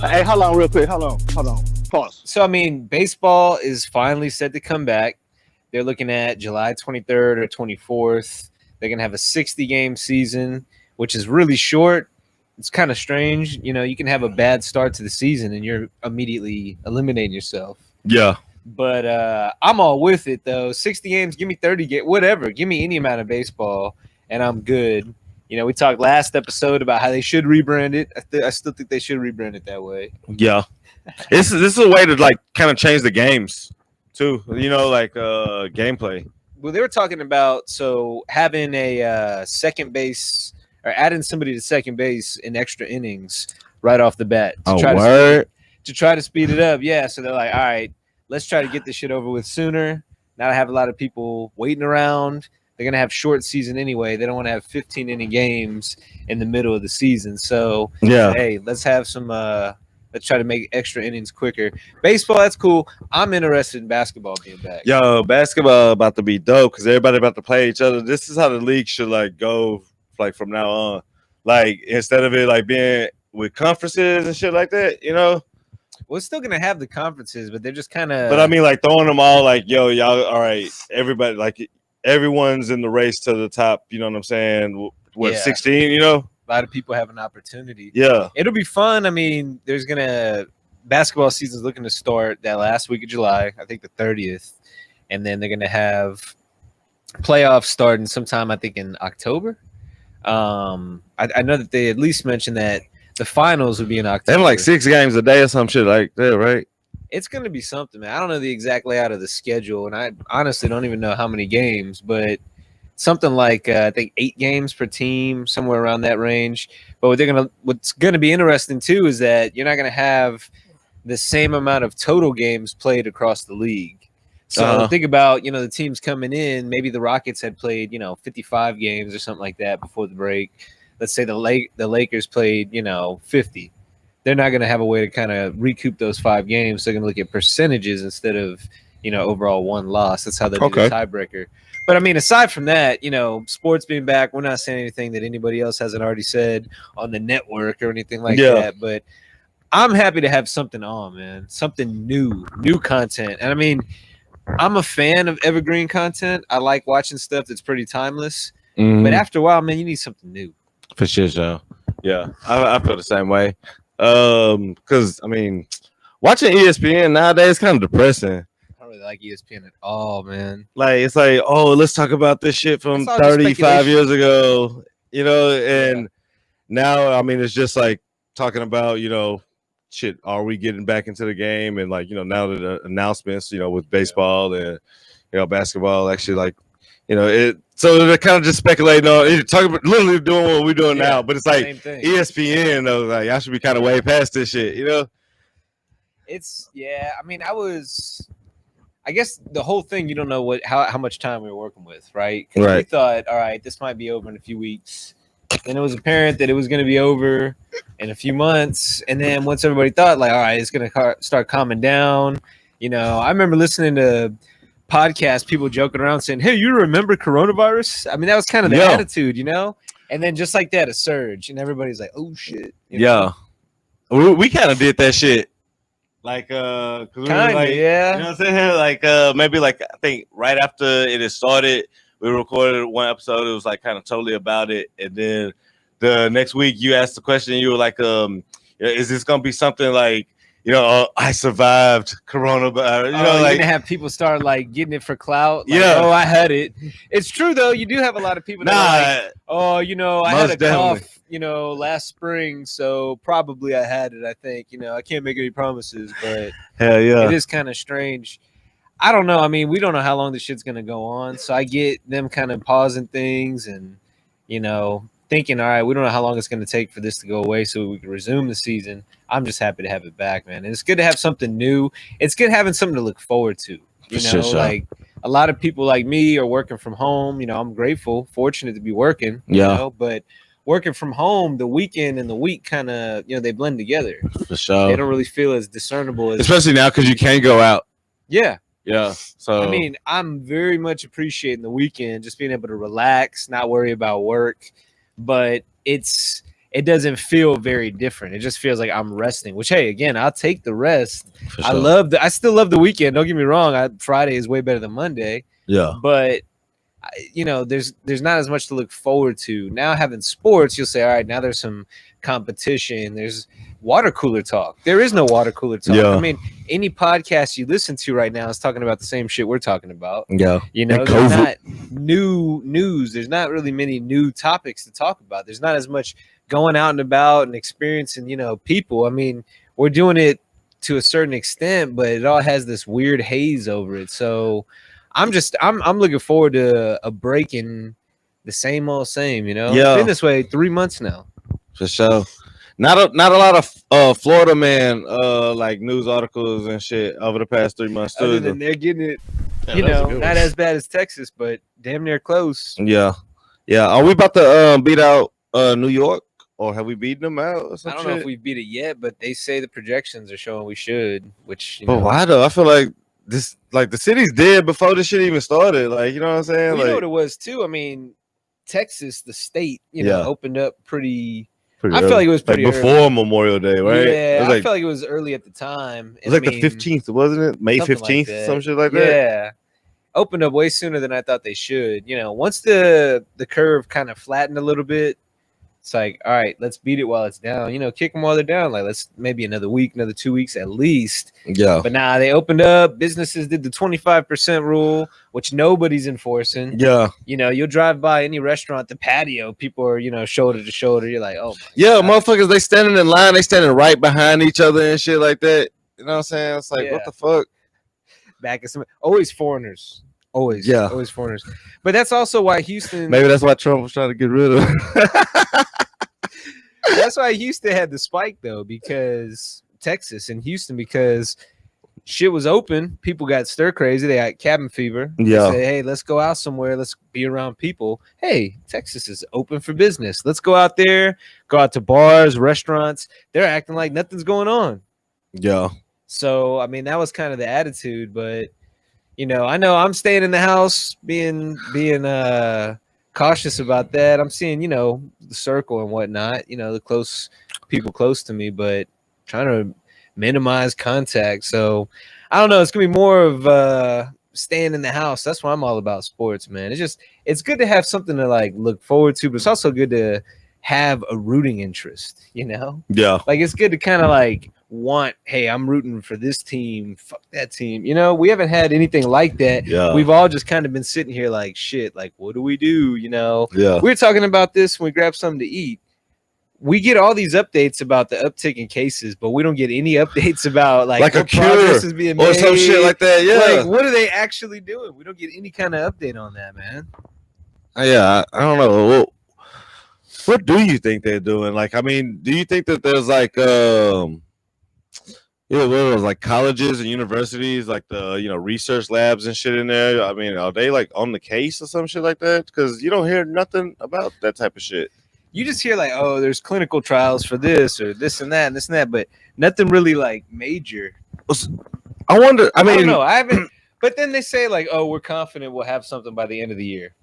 Hey, hold on, real quick. Hold on. Pause. So, I mean, baseball is finally set to come back. They're looking at July 23rd or 24th. They're going to have a 60-game season, which is really short. It's kind of strange. You know, you can have a bad start to the season and you're immediately eliminating yourself. Yeah. But I'm all with it, though. 60 games, give me 30 games, whatever. Give me any amount of baseball, and I'm good. You know, we talked last episode about how they should rebrand it. I still think they should rebrand it that way. Yeah. This is a way to like kind of change the games too. You know, like gameplay. Well, they were talking about having a second base or adding somebody to second base in extra innings right off the bat to try to speed it up. Yeah, so they're like, all right, let's try to get this shit over with sooner. Not have a lot of people waiting around. They're going to have short season anyway. They don't want to have 15-inning games in the middle of the season. So, yeah, hey, let's have some let's try to make extra innings quicker. Baseball, that's cool. I'm interested in basketball being back. Yo, basketball about to be dope because everybody about to play each other. This is how the league should like go like from now on. Like instead of it like being with conferences and shit like that, you know? We're still gonna have the conferences, but they're just kind of. But I mean, like throwing them all like, yo, y'all, all right, everybody, like everyone's in the race to the top. You know what I'm saying? What 16? You know, a lot of people have an opportunity. Yeah, it'll be fun. I mean, basketball season's looking to start that last week of July. I think the 30th, and then they're gonna have playoffs starting sometime. I think in October. I know that they at least mentioned that. The finals would be in October. They have like 6 games a day or some shit like that, right? It's going to be something, man. I don't know the exact layout of the schedule, and I honestly don't even know how many games, but something like I think 8 games per team, somewhere around that range. But what's going to be interesting too is that you're not going to have the same amount of total games played across the league. So think about, the teams coming in. Maybe the Rockets had played, 55 games or something like that before the break. Let's say the Lakers played, 50. They're not going to have a way to kind of recoup those 5 games. They're going to look at percentages instead of, overall one loss. That's how they do the tiebreaker. But, I mean, aside from that, sports being back, we're not saying anything that anybody else hasn't already said on the network or anything like that. But I'm happy to have something on, man, something new content. And, I mean, I'm a fan of evergreen content. I like watching stuff that's pretty timeless. Mm-hmm. But after a while, man, you need something new. For sure. Yeah, I feel the same way. Because I mean, watching ESPN nowadays is kind of depressing. I don't really like ESPN at all, man. Like it's like, oh, let's talk about this shit from 35 years ago, and now I mean it's just like talking about, shit, are we getting back into the game? And like, now the announcements, with baseball and basketball actually like, so they're kind of just speculating on talking about literally doing what we're doing now, but it's like ESPN though, like I should be kind of way past this shit, It's I mean, I guess the whole thing you don't know how much time we were working with, right? Right. We thought, all right, this might be over in a few weeks. Then it was apparent that it was going to be over in a few months, and then once everybody thought, like, all right, it's going to start calming down. I remember listening to podcast people joking around saying, hey, you remember coronavirus? I mean, that was kind of the attitude, and then just like that, a surge, and everybody's like, oh shit. We kind of did that shit like cause we were like, you know what I'm saying, like maybe like I think right after it had started we recorded one episode. It was like kind of totally about it, and then the next week you asked the question, you were like is this gonna be something like I survived Corona, but you're gonna have people start like getting it for clout. Like, oh, I had it. It's true though. You do have a lot of people that are like, oh, I had a cough, last spring, so probably I had it. I think, I can't make any promises, but hell yeah, it is kind of strange. I don't know. I mean, we don't know how long this shit's gonna go on, so I get them kind of pausing things and thinking, all right, we don't know how long it's going to take for this to go away so we can resume the season. I'm just happy to have it back, man. And it's good to have something new. It's good having something to look forward to. Like a lot of people like me are working from home. I'm grateful, fortunate to be working, but working from home, the weekend and the week kind of, they blend together. For sure. They don't really feel as discernible as. Especially now because you can't go out. Yeah. Yeah. So, I mean, I'm very much appreciating the weekend, just being able to relax, not worry about work. But it's it doesn't feel very different. It just feels like I'm resting, which, hey, again, I'll take the rest. For sure. I still love the weekend. Don't get me wrong. Friday is way better than Monday. Yeah. But there's not as much to look forward to. Now having sports, you'll say, all right, now there's some competition. There's water cooler talk. There is no water cooler talk. Yeah. I mean, any podcast you listen to right now is talking about the same shit we're talking about. Yeah. There's not new news. There's not really many new topics to talk about. There's not as much going out and about and experiencing, people. I mean, we're doing it to a certain extent, but it all has this weird haze over it. So I'm looking forward to a break in the same old same, Yeah. It's been this way 3 months now. For sure. Not a lot of Florida man like news articles and shit over the past 3 months too. Other than they're getting it, not as bad as Texas, but damn near close. Yeah. Are we about to beat out New York, or have we beaten them out? Or some I don't shit? know if we've beat it yet, but they say the projections are showing we should. Which, but why though? I feel like this, like the city's dead before this shit even started. Like, you know what I'm saying? You know what it was too. I mean, Texas, the state, opened up pretty I feel like it was pretty before early. Memorial Day, right? Yeah, I felt like it was early at the time. It was like the 15th, wasn't it? May 15th, some shit like that. Yeah, opened up way sooner than I thought they should. Once the curve kind of flattened a little bit, it's like, all right, let's beat it while it's down. Kick them while they're down. Like, let's maybe another week, another 2 weeks at least. Yeah. But now they opened up. Businesses did the 25% rule, which nobody's enforcing. Yeah. You'll drive by any restaurant, the patio, people are, shoulder to shoulder. You're like, oh, yeah, God. Motherfuckers, they standing in line. They standing right behind each other and shit like that. You know what I'm saying? It's like, what the fuck? Back at some, always foreigners. Always foreigners. But that's also why Houston. Maybe that's why Trump was trying to get rid of. That's why Houston had the spike though, because Texas and Houston, because shit was open. People got stir crazy. They got cabin fever. Yeah. They say, hey, let's go out somewhere. Let's be around people. Hey, Texas is open for business. Let's go out there. Go out to bars, restaurants. They're acting like nothing's going on. Yeah. So I mean, that was kind of the attitude, but. I know I'm staying in the house, being cautious about that. I'm seeing, the circle and whatnot, the close people close to me, but trying to minimize contact. So I don't know. It's gonna be more of staying in the house. That's why I'm all about sports, man. It's good to have something to like look forward to, but it's also good to have a rooting interest. Yeah. Like it's good to kind of like. Hey, I'm rooting for this team, fuck that team. We haven't had anything like that. Yeah. We've all just kind of been sitting here like, shit, like, what do we do? Yeah. We were talking about this when we grabbed something to eat. We get all these updates about the uptick in cases, but we don't get any updates about like a cure is being made, or some shit like that. Yeah. Like, what are they actually doing? We don't get any kind of update on that, man. Yeah, I don't know. What do you think they're doing? Like, I mean, do you think that there's like what was like colleges and universities, like the research labs and shit in there? I mean, are they like on the case or some shit like that? Because you don't hear nothing about that type of shit. You just hear like, oh, there's clinical trials for this or this and that and this and that, but nothing really like major. I wonder. I mean, I don't know. I haven't. But then they say like, oh, we're confident we'll have something by the end of the year.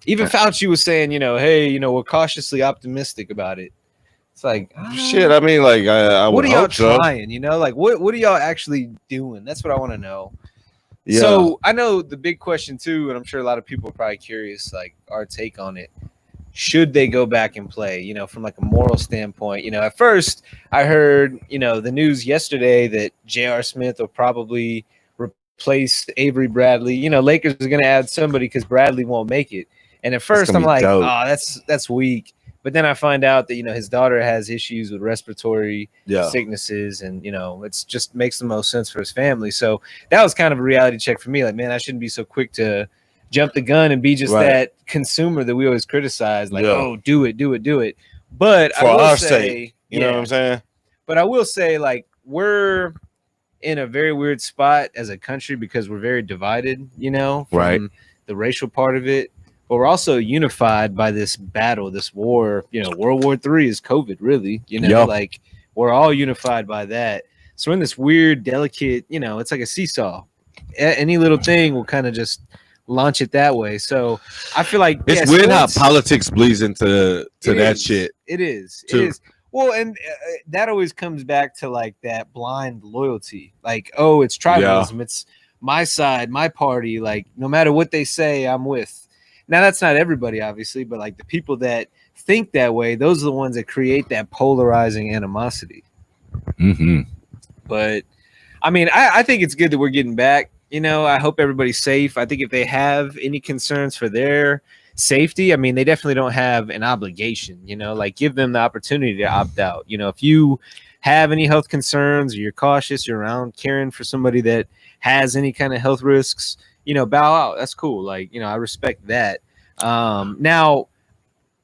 Even Fauci was saying, hey, we're cautiously optimistic about it. It's like shit. I mean, like, I what would are y'all hope so. trying? Like what are y'all actually doing? That's what I want to know. Yeah. So I know the big question too, and I'm sure a lot of people are probably curious, like our take on it. Should they go back and play? From like a moral standpoint. At first I heard, the news yesterday that J.R. Smith will probably replace Avery Bradley. Lakers are going to add somebody because Bradley won't make it. And at first I'm like, dope. Oh, that's weak. But then I find out that, his daughter has issues with respiratory sicknesses and, it's just makes the most sense for his family. So that was kind of a reality check for me. Like, man, I shouldn't be so quick to jump the gun and be just that consumer that we always criticize. Like, oh, do it. But for I will our say, sake, you know what I'm saying? But I will say, like, we're in a very weird spot as a country because we're very divided, from the racial part of it. But we're also unified by this battle, this war. World War III is COVID, really. Like we're all unified by that. So we're in this weird, delicate, it's like a seesaw. Any little thing will kind of just launch it that way. So I feel like it's weird how politics bleeds into that shit. It is. Too. It is. Well, and that always comes back to like that blind loyalty. Like, oh, it's tribalism. Yeah. It's my side, my party. Like, no matter what they say, I'm with. Now, that's not everybody, obviously, but like the people that think that way, those are the ones that create that polarizing animosity. Mm-hmm. But I mean, I think it's good that we're getting back. You know, I hope everybody's safe. I think if they have any concerns for their safety, I mean, they definitely don't have an obligation, you know, like give them the opportunity to opt out. You know, if you have any health concerns or you're cautious, you're around caring for somebody that has any kind of health risks, you know, bow out. That's cool. Like, you know, I respect that. Now,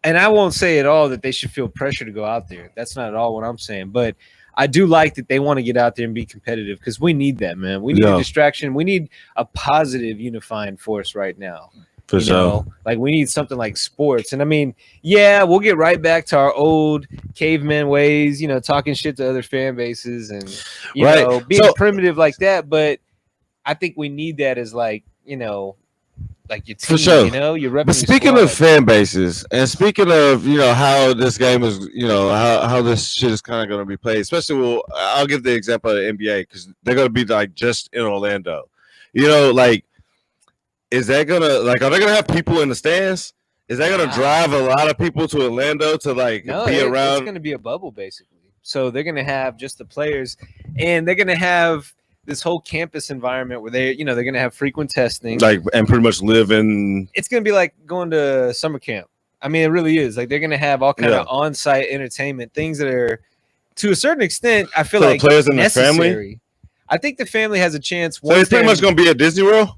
and I won't say at all that they should feel pressure to go out there. That's not at all what I'm saying. But I do like that they want to get out there and be competitive because we need that, man. We need a distraction. We need a positive unifying force right now. For sure. Like we need something like sports. And I mean, yeah, we'll get right back to our old caveman ways, you know, talking shit to other fan bases and, you know, being primitive like that. But I think we need that as like, you know, like your team, for sure. You know, you're repping. But speaking of fan bases and speaking of, you know, how this game is, you know, how this shit is kind of going to be played, especially I'll give the example of the NBA because they're going to be like just in Orlando, you know, like, is that going to like, are they going to have people in the stands? Is that going to drive a lot of people to Orlando to like be around? It's going to be a bubble basically. So they're going to have just the players and they're going to have this whole campus environment where they, you know, they're going to have frequent testing, like, and pretty much live in. It's going to be like going to summer camp. I mean, it really is. Like they're going to have all kind of on-site entertainment, things that are, to a certain extent, I feel like the players in necessary. The family. I think the family has a chance. So it's pretty much going to be at Disney World.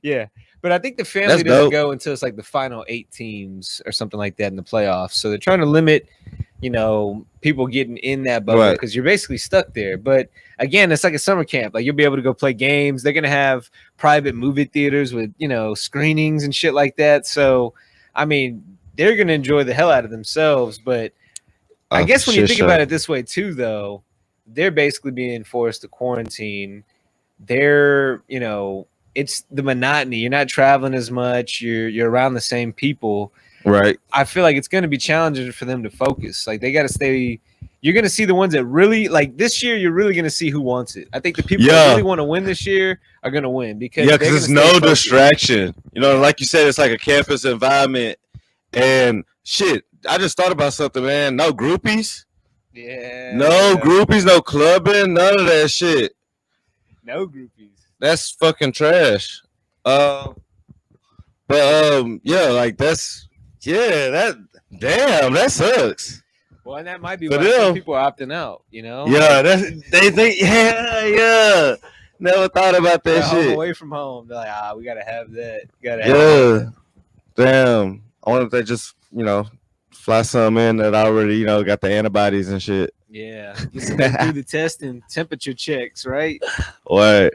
Yeah, but I think the family doesn't go until it's like the final 8 teams or something like that in the playoffs. So they're trying to limit, you know, people getting in that bubble because you're basically stuck there. But again, it's like a summer camp. Like you'll be able to go play games. They're going to have private movie theaters with, you know, screenings and shit like that. So, I mean, they're going to enjoy the hell out of themselves. But I guess when you think about it this way too, though, they're basically being forced to quarantine. They're, you know, it's the monotony. You're not traveling as much. You're around the same people. Right. I feel like it's going to be challenging for them to focus. Like they got to stay. You're going to see the ones that really like this year. You're really going to see who wants it. I think the people that really want to win this year are going to win because there's no distraction. You know, like you said, it's like a campus environment. And shit, I just thought about something, man. No groupies. Yeah. No groupies. No clubbing. None of that shit. No groupies. That's fucking trash. Yeah, like that sucks. Well, and that might be why some people are opting out, you know? Yeah, they think, yeah. Never thought about that shit. Away from home, they're like, we gotta have that. Have that. Damn. I wonder if they just, you know, fly some in that already, you know, got the antibodies and shit. Yeah, just do the test and temperature checks, right? What?